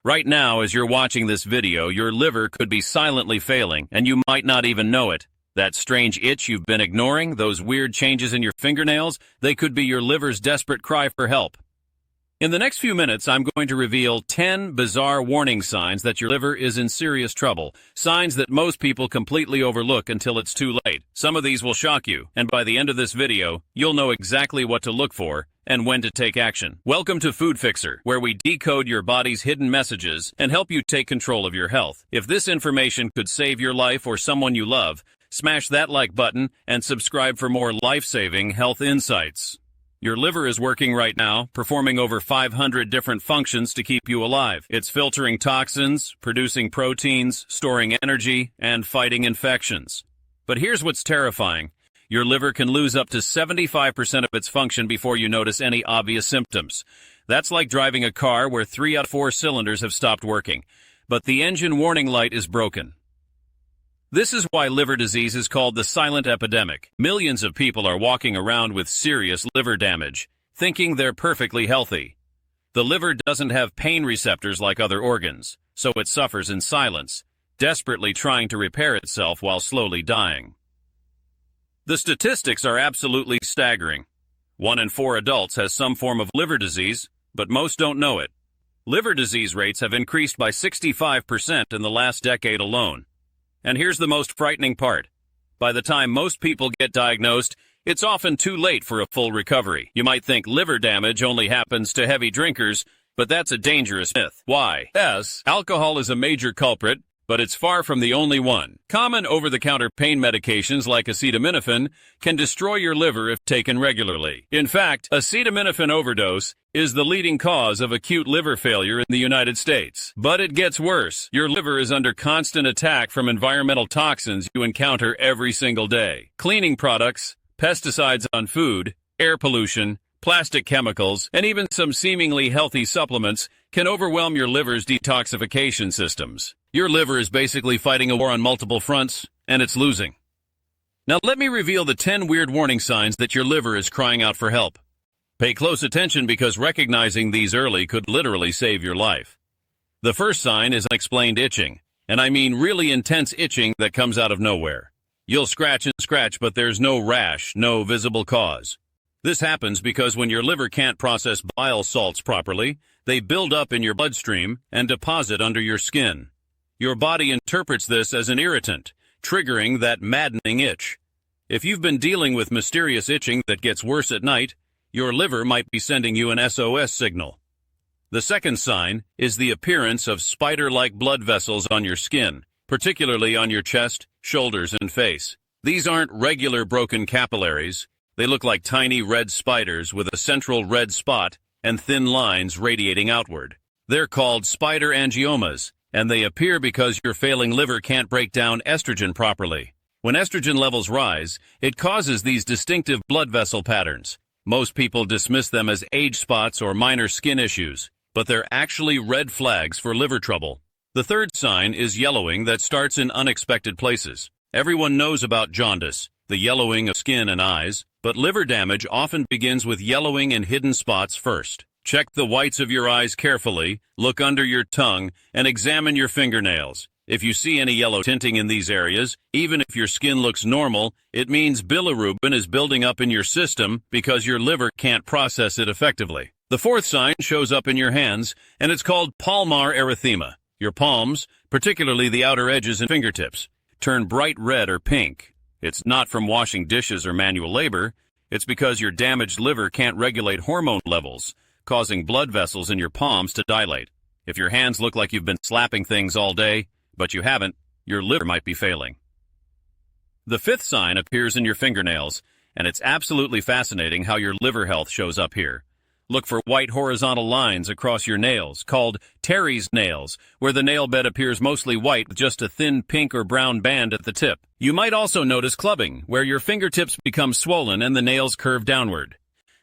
Right now, as you're watching this video, your liver could be silently failing, and you might not even know it. That strange itch you've been ignoring, those weird changes in your fingernails, they could be your liver's desperate cry for help. In the next few minutes, I'm going to reveal 10 bizarre warning signs that your liver is in serious trouble, signs that most people completely overlook until it's too late. Some of these will shock you, and by the end of this video, you'll know exactly what to look for and when to take action. Welcome to Food Fixer, where we decode your body's hidden messages and help you take control of your health. If this information could save your life or someone you love, smash that like button and subscribe for more life-saving health insights. Your liver is working right now, performing over 500 different functions to keep you alive. It's filtering toxins, producing proteins, storing energy, and fighting infections. But here's what's terrifying. Your liver can lose up to 75% of its function before you notice any obvious symptoms. That's like driving a car where 3 out of 4 cylinders have stopped working, but the engine warning light is broken. This is why liver disease is called the silent epidemic. Millions of people are walking around with serious liver damage, thinking they're perfectly healthy. The liver doesn't have pain receptors like other organs, so it suffers in silence, desperately trying to repair itself while slowly dying. The statistics are absolutely staggering. 1 in 4 adults has some form of liver disease, but most don't know it. Liver disease rates have increased by 65% in the last decade alone. And here's the most frightening part. By the time most people get diagnosed, it's often too late for a full recovery. You might think liver damage only happens to heavy drinkers, but that's a dangerous myth. Why? Yes, alcohol is a major culprit, but it's far from the only one. Common over-the-counter pain medications like acetaminophen can destroy your liver if taken regularly. In fact, acetaminophen overdose is the leading cause of acute liver failure in the United States. But it gets worse. Your liver is under constant attack from environmental toxins you encounter every single day. Cleaning products, pesticides on food, air pollution, plastic chemicals, and even some seemingly healthy supplements can overwhelm your liver's detoxification systems. Your liver is basically fighting a war on multiple fronts, and it's losing. Now let me reveal the 10 weird warning signs that your liver is crying out for help. Pay close attention because recognizing these early could literally save your life. The first sign is unexplained itching, and I mean really intense itching that comes out of nowhere. You'll scratch and scratch, but there's no rash, no visible cause. This happens because when your liver can't process bile salts properly, they build up in your bloodstream and deposit under your skin. Your body interprets this as an irritant, triggering that maddening itch. If you've been dealing with mysterious itching that gets worse at night, your liver might be sending you an SOS signal. The second sign is the appearance of spider-like blood vessels on your skin, particularly on your chest, shoulders, and face. These aren't regular broken capillaries. They look like tiny red spiders with a central red spot and thin lines radiating outward. They're called spider angiomas, and they appear because your failing liver can't break down estrogen properly. When estrogen levels rise, it causes these distinctive blood vessel patterns. Most people dismiss them as age spots or minor skin issues, but they're actually red flags for liver trouble. The third sign is yellowing that starts in unexpected places. Everyone knows about jaundice, the yellowing of skin and eyes, but liver damage often begins with yellowing in hidden spots first. Check the whites of your eyes carefully, look under your tongue, and examine your fingernails. If you see any yellow tinting in these areas, even if your skin looks normal, it means bilirubin is building up in your system because your liver can't process it effectively. The fourth sign shows up in your hands, and it's called palmar erythema. Your palms, particularly the outer edges and fingertips, turn bright red or pink. It's not from washing dishes or manual labor. It's because your damaged liver can't regulate hormone levels, causing blood vessels in your palms to dilate. If your hands look like you've been slapping things all day, but you haven't, your liver might be failing. The fifth sign appears in your fingernails, and it's absolutely fascinating how your liver health shows up here. Look for white horizontal lines across your nails, called Terry's nails, where the nail bed appears mostly white with just a thin pink or brown band at the tip. You might also notice clubbing, where your fingertips become swollen and the nails curve downward.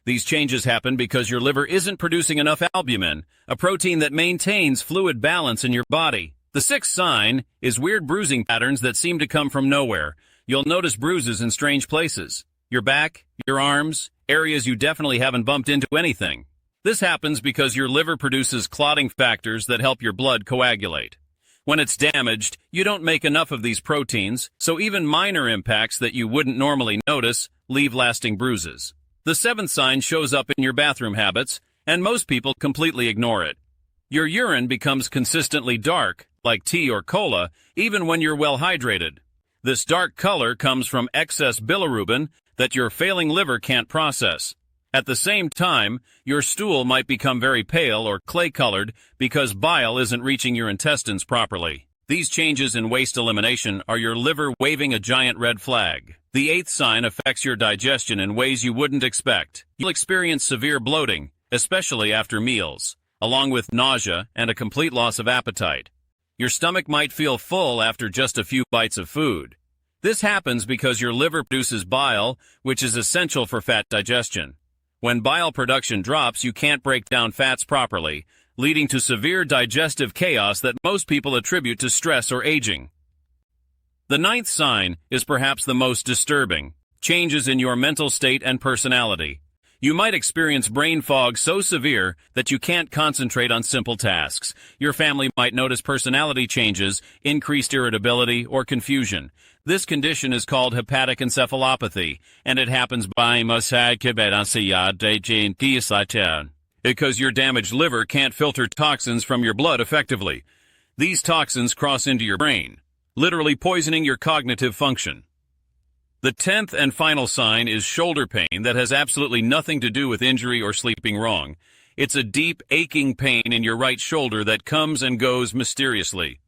These changes happen because your liver isn't producing enough albumin, a protein that maintains fluid balance in your body. The sixth sign is weird bruising patterns that seem to come from nowhere. You'll notice bruises in strange places. Your back, your arms, areas you definitely haven't bumped into anything. This happens because your liver produces clotting factors that help your blood coagulate. When it's damaged, you don't make enough of these proteins, so even minor impacts that you wouldn't normally notice leave lasting bruises. The seventh sign shows up in your bathroom habits, and most people completely ignore it. Your urine becomes consistently dark, like tea or cola, even when you're well hydrated. This dark color comes from excess bilirubin that your failing liver can't process. At the same time, your stool might become very pale or clay-colored because bile isn't reaching your intestines properly. These changes in waste elimination are your liver waving a giant red flag. The eighth sign affects your digestion in ways you wouldn't expect. You'll experience severe bloating, especially after meals, along with nausea and a complete loss of appetite. Your stomach might feel full after just a few bites of food. This happens because your liver produces bile, which is essential for fat digestion. When bile production drops, you can't break down fats properly, leading to severe digestive chaos that most people attribute to stress or aging. The ninth sign is perhaps the most disturbing: changes in your mental state and personality. You might experience brain fog so severe that you can't concentrate on simple tasks. Your family might notice personality changes, increased irritability, or confusion. This condition is called hepatic encephalopathy, and it happens because your damaged liver can't filter toxins from your blood effectively. These toxins cross into your brain, literally poisoning your cognitive function. The 10th and final sign is shoulder pain that has absolutely nothing to do with injury or sleeping wrong. It's a deep, aching pain in your right shoulder that comes and goes mysteriously.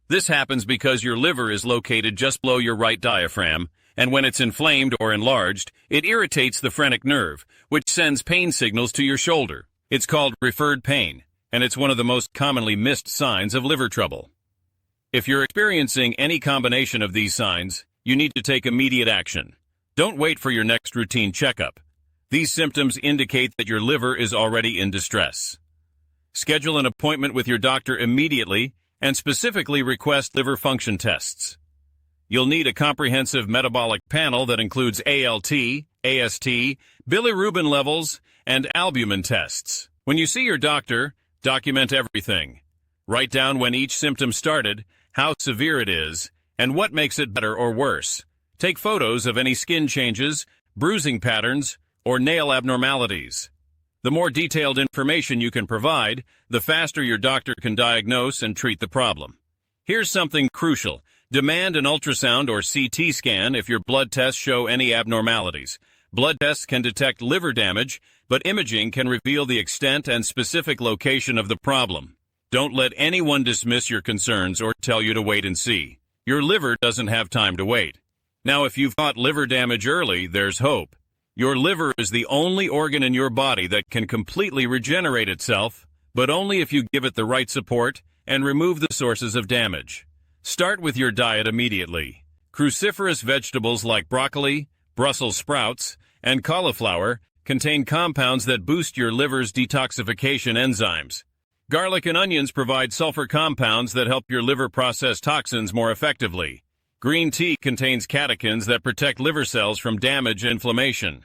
This happens because your liver is located just below your right diaphragm, and when it's inflamed or enlarged, it irritates the phrenic nerve, which sends pain signals to your shoulder. It's called referred pain, and it's one of the most commonly missed signs of liver trouble. If you're experiencing any combination of these signs, you need to take immediate action. Don't wait for your next routine checkup. These symptoms indicate that your liver is already in distress. Schedule an appointment with your doctor immediately and specifically request liver function tests. You'll need a comprehensive metabolic panel that includes ALT, AST, bilirubin levels, and albumin tests. When you see your doctor, document everything. Write down when each symptom started, how severe it is, and what makes it better or worse. Take photos of any skin changes, bruising patterns, or nail abnormalities. The more detailed information you can provide, the faster your doctor can diagnose and treat the problem. Here's something crucial. Demand an ultrasound or CT scan if your blood tests show any abnormalities. Blood tests can detect liver damage, but imaging can reveal the extent and specific location of the problem. Don't let anyone dismiss your concerns or tell you to wait and see. Your liver doesn't have time to wait. Now, if you've caught liver damage early, there's hope. Your liver is the only organ in your body that can completely regenerate itself, but only if you give it the right support and remove the sources of damage. Start with your diet immediately. Cruciferous vegetables like broccoli, Brussels sprouts, and cauliflower contain compounds that boost your liver's detoxification enzymes. Garlic and onions provide sulfur compounds that help your liver process toxins more effectively. Green tea contains catechins that protect liver cells from damage and inflammation.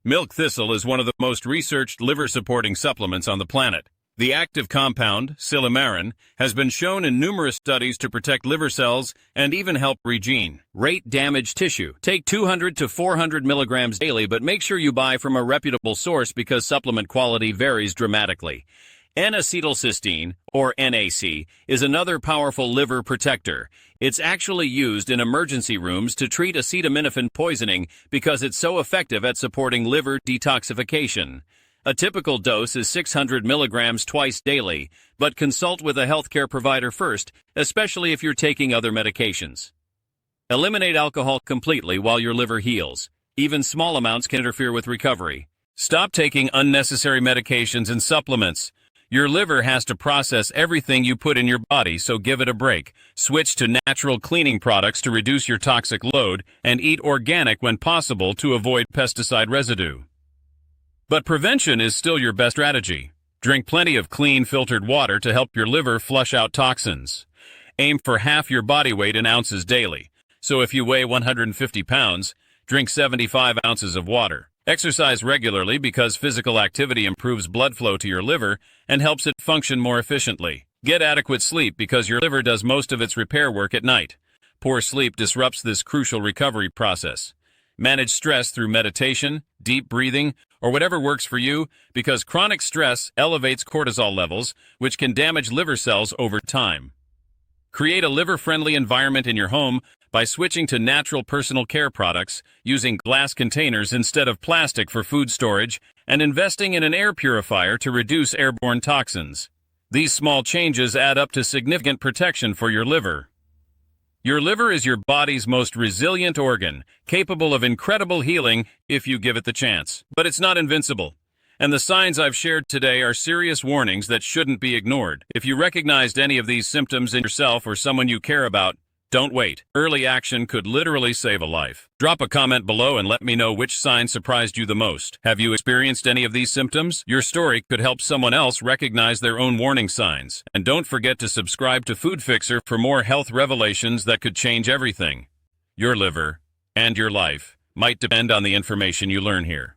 Milk thistle is one of the most researched liver-supporting supplements on the planet. The active compound, silymarin, has been shown in numerous studies to protect liver cells and even help regenerate damaged tissue. Take 200 to 400 milligrams daily, but make sure you buy from a reputable source because supplement quality varies dramatically. N-acetylcysteine, or NAC, is another powerful liver protector. It's actually used in emergency rooms to treat acetaminophen poisoning because it's so effective at supporting liver detoxification. A typical dose is 600 milligrams twice daily, but consult with a healthcare provider first, especially if you're taking other medications. Eliminate alcohol completely while your liver heals. Even small amounts can interfere with recovery. Stop taking unnecessary medications and supplements. Your liver has to process everything you put in your body, so give it a break. Switch to natural cleaning products to reduce your toxic load, and eat organic when possible to avoid pesticide residue. But prevention is still your best strategy. Drink plenty of clean, filtered water to help your liver flush out toxins. Aim for half your body weight in ounces daily. So if you weigh 150 pounds, drink 75 ounces of water. Exercise regularly because physical activity improves blood flow to your liver and helps it function more efficiently. Get adequate sleep because your liver does most of its repair work at night. Poor sleep disrupts this crucial recovery process. Manage stress through meditation, deep breathing, or whatever works for you because chronic stress elevates cortisol levels, which can damage liver cells over time. Create a liver-friendly environment in your home by switching to natural personal care products, using glass containers instead of plastic for food storage, and investing in an air purifier to reduce airborne toxins. These small changes add up to significant protection for your liver. Your liver is your body's most resilient organ, capable of incredible healing if you give it the chance. But it's not invincible. And the signs I've shared today are serious warnings that shouldn't be ignored. If you recognized any of these symptoms in yourself or someone you care about, don't wait. Early action could literally save a life. Drop a comment below and let me know which sign surprised you the most. Have you experienced any of these symptoms? Your story could help someone else recognize their own warning signs. And don't forget to subscribe to Food Fixer for more health revelations that could change everything. Your liver and your life might depend on the information you learn here.